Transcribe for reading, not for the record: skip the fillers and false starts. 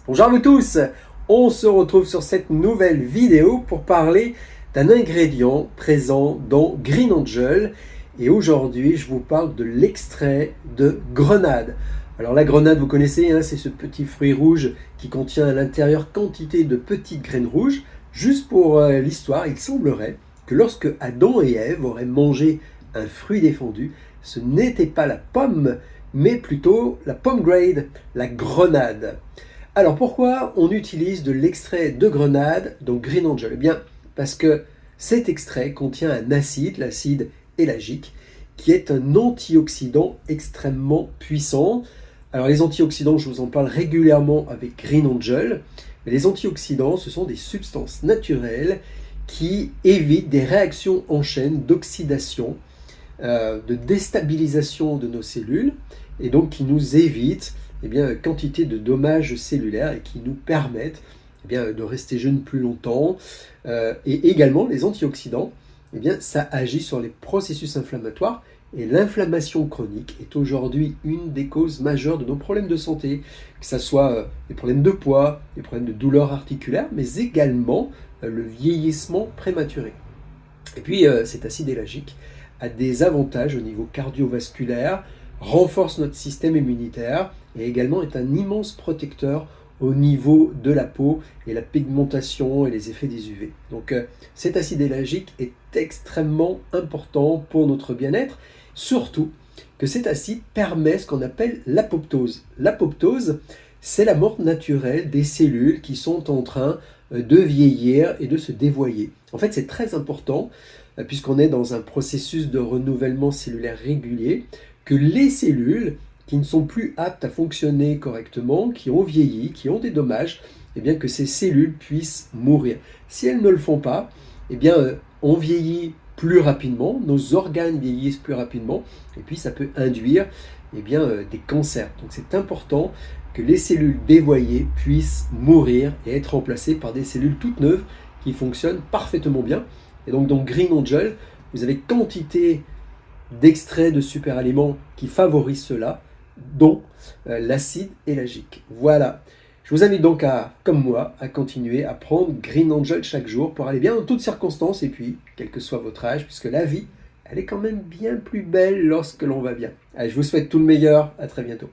Bonjour à vous tous, on se retrouve sur cette nouvelle vidéo pour parler d'un ingrédient présent dans Green Angel et aujourd'hui je vous parle de l'extrait de grenade. Alors la grenade vous connaissez, c'est ce petit fruit rouge qui contient à l'intérieur quantité de petites graines rouges. Juste pour l'histoire, il semblerait que lorsque Adam et Ève auraient mangé un fruit défendu, ce n'était pas la pomme mais plutôt la pomegranate, la grenade. Alors pourquoi on utilise de l'extrait de grenade dans Green Angel? Eh bien parce que cet extrait contient un acide, l'acide éllagique, qui est un antioxydant extrêmement puissant. Alors les antioxydants, je vous en parle régulièrement avec Green Angel, mais les antioxydants, ce sont des substances naturelles qui évitent des réactions en chaîne d'oxydation, de déstabilisation de nos cellules, et donc qui nous évitent quantité de dommages cellulaires et qui nous permettent de rester jeunes plus longtemps. Et également, les antioxydants, ça agit sur les processus inflammatoires et l'inflammation chronique est aujourd'hui une des causes majeures de nos problèmes de santé, que ce soit des problèmes de poids, des problèmes de douleurs articulaires, mais également le vieillissement prématuré. Et puis cet acide éllagique a des avantages au niveau cardiovasculaire, renforce notre système immunitaire et également est un immense protecteur au niveau de la peau et la pigmentation et les effets des UV. Donc cet acide éllagique est extrêmement important pour notre bien-être, surtout que cet acide permet ce qu'on appelle l'apoptose. L'apoptose, c'est la mort naturelle des cellules qui sont en train de vieillir et de se dévoyer. En fait, c'est très important puisqu'on est dans un processus de renouvellement cellulaire régulier, que les cellules qui ne sont plus aptes à fonctionner correctement, qui ont vieilli, qui ont des dommages, que ces cellules puissent mourir. Si elles ne le font pas, on vieillit plus rapidement, nos organes vieillissent plus rapidement, et puis ça peut induire des cancers. Donc c'est important que les cellules dévoyées puissent mourir et être remplacées par des cellules toutes neuves qui fonctionnent parfaitement bien. Et donc dans Green Angel, vous avez quantité d'extraits de super aliments qui favorisent cela, dont l'acide éllagique. Voilà. Je vous invite donc comme moi, à continuer à prendre Green Angel chaque jour pour aller bien dans toutes circonstances et puis, quel que soit votre âge, puisque la vie, elle est quand même bien plus belle lorsque l'on va bien. Allez, je vous souhaite tout le meilleur. À très bientôt.